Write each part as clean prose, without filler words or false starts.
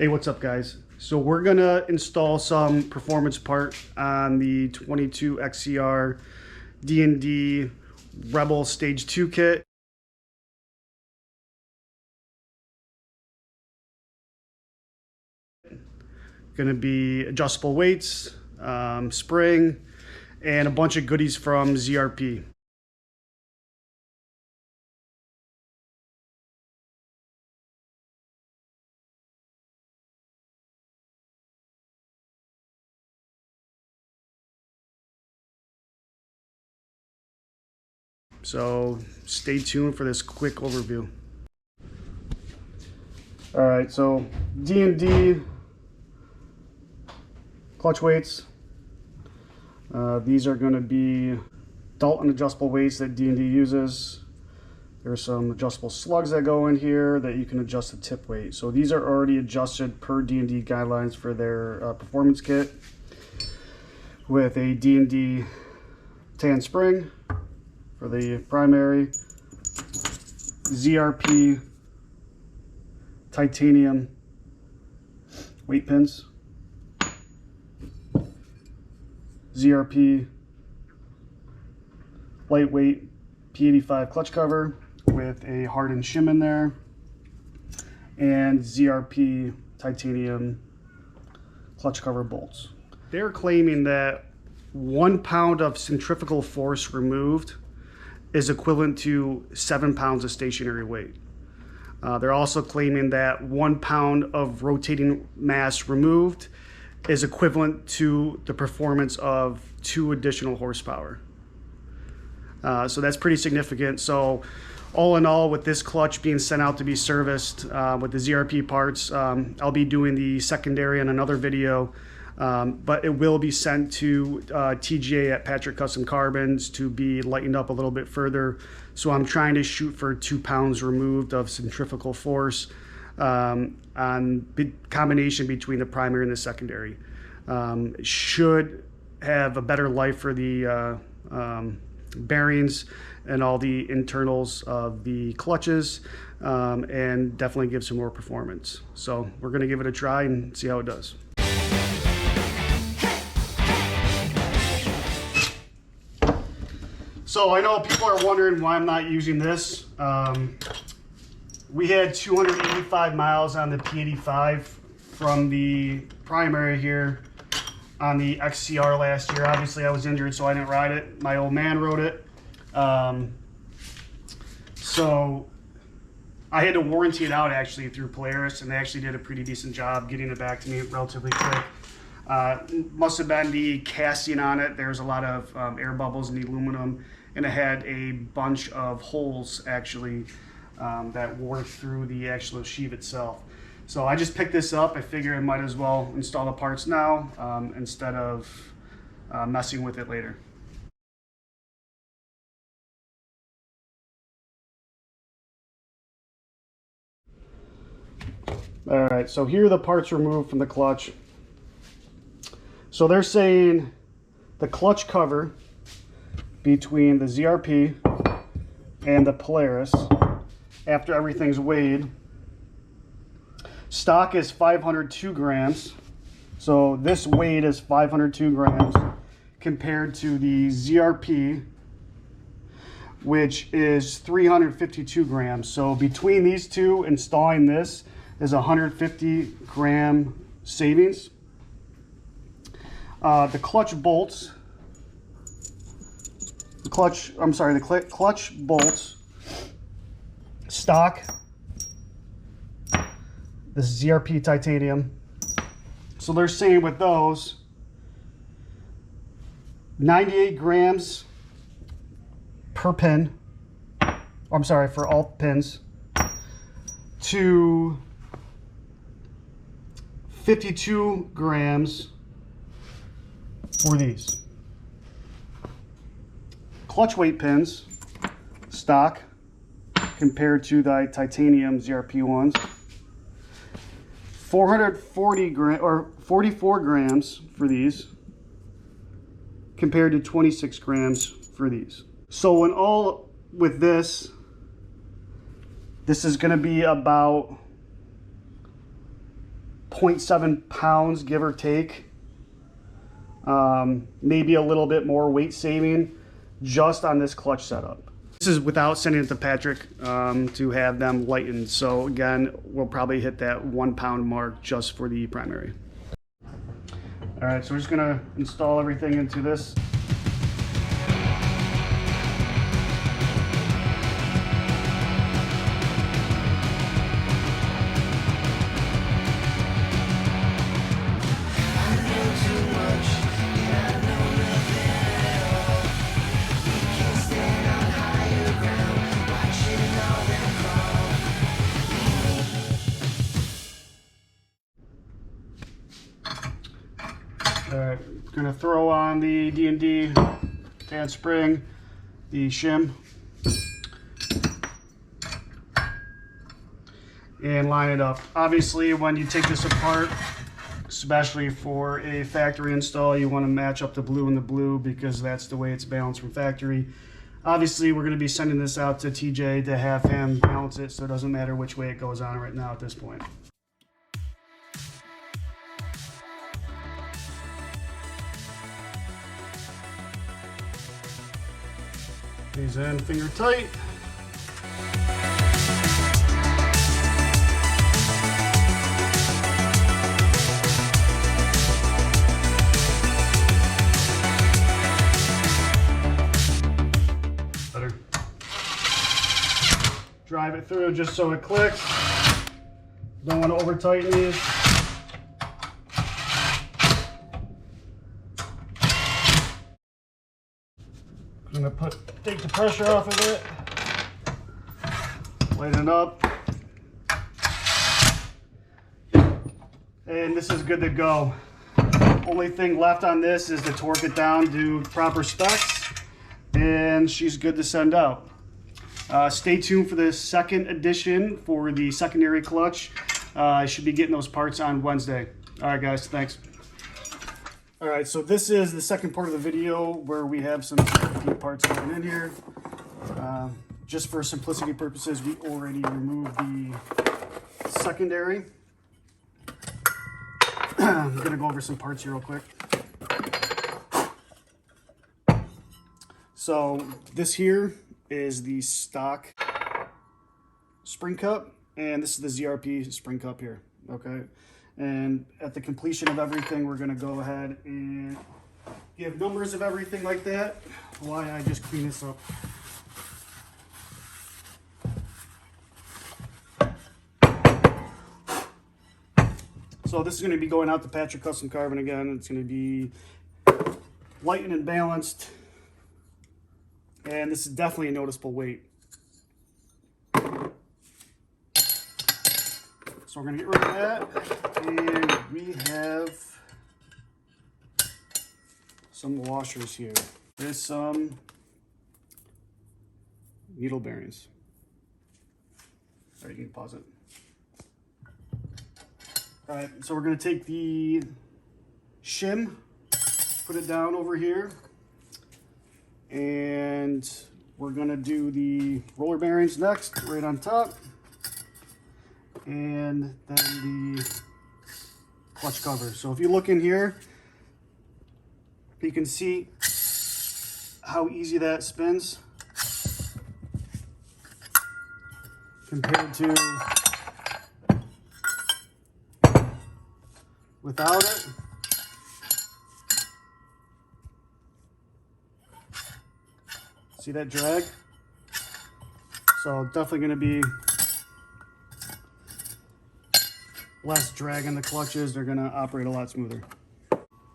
Hey, what's up guys? So we're gonna install some performance part on the 22 XCR D&D Rebel Stage 2 kit. Gonna be adjustable weights, spring, and a bunch of goodies from ZRP. So stay tuned for this quick overview. All right, so D&D clutch weights. These are going to be Dalton adjustable weights that D&D uses. There's some adjustable slugs that go in here that you can adjust the tip weight. So these are already adjusted per D&D guidelines for their performance kit, with a D&D tan spring for the primary, ZRP titanium weight pins, ZRP lightweight P85 clutch cover with a hardened shim in there, and ZRP titanium clutch cover bolts. They're claiming that 1 pound of centrifugal force removed is equivalent to 7 pounds of stationary weight. They're also claiming that 1 pound of rotating mass removed is equivalent to the performance of 2 additional horsepower. So that's pretty significant. So all in all, with this clutch being sent out to be serviced with the ZRP parts, I'll be doing the secondary in another video, but it will be sent to TGA at Patrick Custom Carbons to be lightened up a little bit further. So I'm trying to shoot for 2 pounds removed of centrifugal force on combination between the primary and the secondary. Should have a better life for the bearings and all the internals of the clutches, and definitely give some more performance. So we're going to give it a try and see how it does. So I know people are wondering why I'm not using this. We had 285 miles on the P85 from the primary here on the XCR last year. Obviously I was injured, so I didn't ride it. My old man rode it. So I had to warranty it out actually through Polaris, and they actually did a pretty decent job getting it back to me relatively quick. Must have been the casting on it. There's a lot of air bubbles in the aluminum, and it had a bunch of holes actually that wore through the actual sheave itself. So I just picked this up. I figure I might as well install the parts now instead of messing with it later. All right, so here are the parts removed from the clutch. So they're saying the clutch cover between the ZRP and the Polaris, after everything's weighed, stock is 502 grams. So this weight is 502 grams compared to the ZRP, which is 352 grams. So between these two, installing this is 150 gram savings. The clutch bolts, the clutch bolts, stock, this is ZRP titanium. So they're saying with those, 98 grams per pin, I'm sorry, for all pins, to 52 grams for these. Clutch weight pins, stock, compared to the titanium ZRP ones, 440 grams or 44 grams for these, compared to 26 grams for these. So in all with this is going to be about 0.7 pounds, give or take. Maybe a little bit more weight saving just on this clutch setup. This is without sending it to Patrick to have them lightened. So again, we'll probably hit that 1 pound mark just for the primary. All right, so we're just gonna install everything into this. All right, gonna throw on the D&D tan spring, the shim, and line it up. Obviously, when you take this apart, especially for a factory install, you want to match up the blue and the blue because that's the way it's balanced from factory. Obviously, we're going to be sending this out to TJ to have him balance it, so it doesn't matter which way it goes on right now at this point. These in finger tight. Better. Drive it through just so it clicks. Don't want to over tighten these. I'm gonna take the pressure off of it, lighten it up, and this is good to go. Only thing left on this is to torque it down, do proper specs, and she's good to send out. Stay tuned for the second edition for the secondary clutch. I should be getting those parts on Wednesday. All right, guys, thanks. All right, so this is the second part of the video where we have some ZRP parts going in here. Just for simplicity purposes, we already removed the secondary. I'm gonna go over some parts here real quick. So this here is the stock spring cup, and this is the ZRP spring cup here, okay? And at the completion of everything, we're gonna go ahead and give numbers of everything like that while I just clean this up. So this is gonna be going out to Patrick Custom Carbon again. It's gonna be lightened and balanced. And this is definitely a noticeable weight. So we're gonna get rid of that. And we have some washers here. There's some needle bearings. All right, you can pause it. All right, so we're gonna take the shim, put it down over here, and we're gonna do the roller bearings next, right on top, and then the clutch cover. So if you look in here, you can see how easy that spins compared to without it. See that drag? So definitely going to be less drag in the clutches. They're going to operate a lot smoother.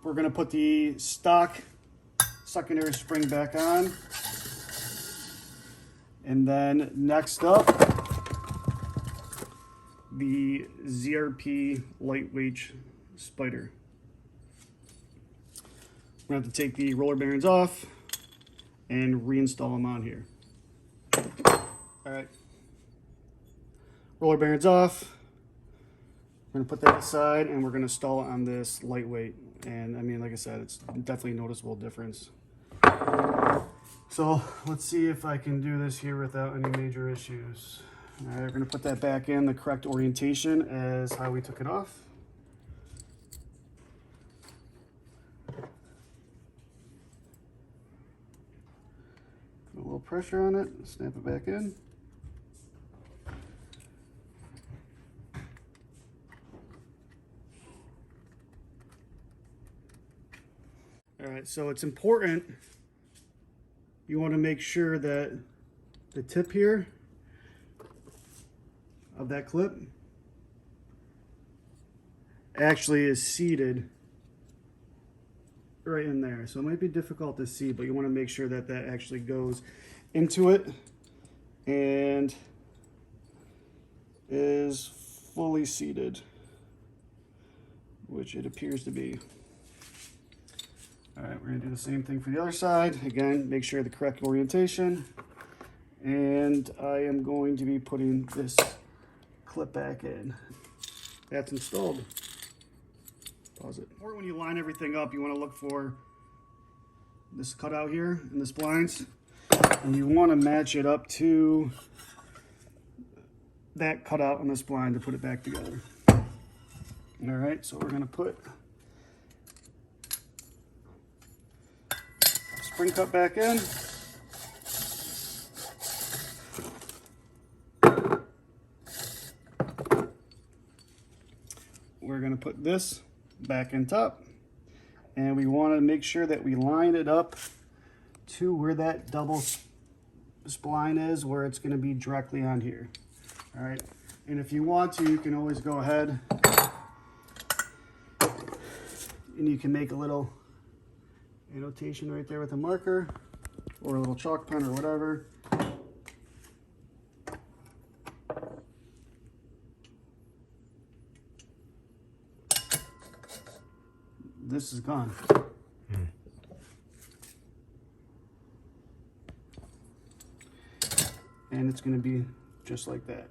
We're going to put the stock secondary spring back on. And then next up, the ZRP lightweight spider. We're going to have to take the roller bearings off and reinstall them on here. All right. Roller bearings off. We're going to put that aside and we're going to install it on this lightweight. And I mean, like I said, it's definitely a noticeable difference. So let's see if I can do this here without any major issues. All right, we're going to put that back in the correct orientation as how we took it off. pressure on it, snap it back in. All right, so it's important, you want to make sure that the tip here of that clip actually is seated right in there. So it might be difficult to see, but you want to make sure that that actually goes into it and is fully seated, which it appears to be. All right, we're gonna do the same thing for the other side. Again, make sure the correct orientation. And I am going to be putting this clip back in. That's installed. Pause it. Or when you line everything up, you want to look for this cutout here in the splines. And you want to match it up to that cutout on the spline to put it back together. All right, so we're going to put spring cup back in. We're going to put this back in top, and we want to make sure that we line it up to where that double spline is, where it's going to be directly on here. All right, and if you want to, you can always go ahead and you can make a little annotation right there with a marker or a little chalk pen or whatever. This is gone. And it's going to be just like that.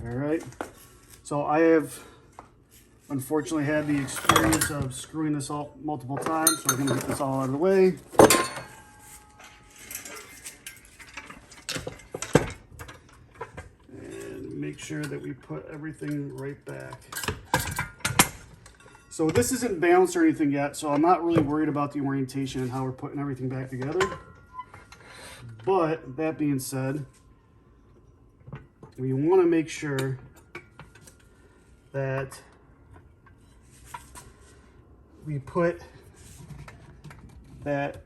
All right. So I have unfortunately had the experience of screwing this up multiple times, so we're going to get this all out of the way. And make sure that we put everything right back. So this isn't balanced or anything yet, so I'm not really worried about the orientation and how we're putting everything back together. But that being said, we want to make sure that we put that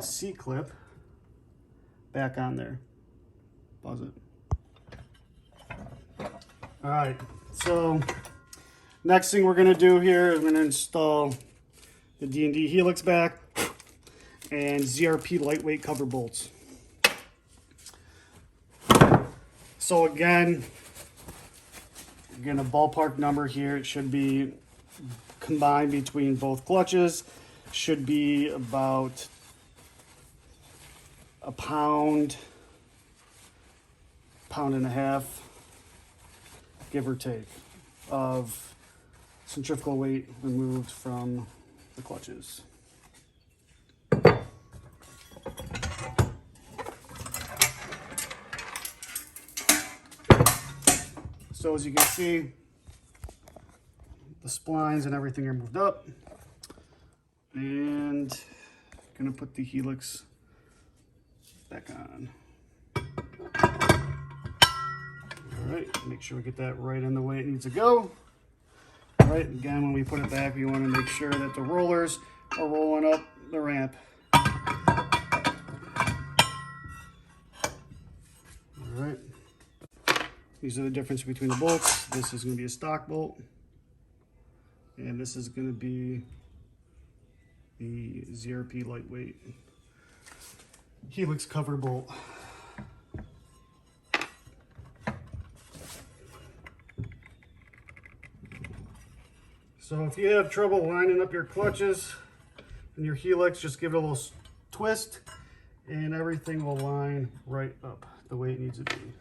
C-clip back on there. Pause it. All right, so next thing we're going to do here is we're going to install the D&D Helix back and ZRP lightweight cover bolts. So again, a ballpark number here. It should be combined between both clutches. Should be about a pound and a half, give or take, of centrifugal weight removed from the clutches. So as you can see, the splines and everything are moved up, and I'm gonna put the Helix back on. All right, make sure we get that right in the way it needs to go. All right, again, when we put it back, we want to make sure that the rollers are rolling up the ramp. All right, these are the difference between the bolts. This is going to be a stock bolt, and this is going to be the ZRP lightweight Helix cover bolt. So if you have trouble lining up your clutches and your Helix, just give it a little twist and everything will line right up the way it needs to be.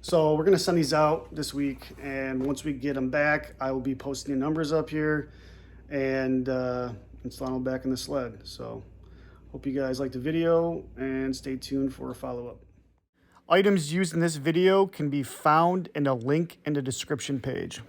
So we're gonna send these out this week, and once we get them back, I will be posting the numbers up here and installing them back in the sled. So hope you guys liked the video, and stay tuned for a follow-up. Items used in this video can be found in a link in the description page.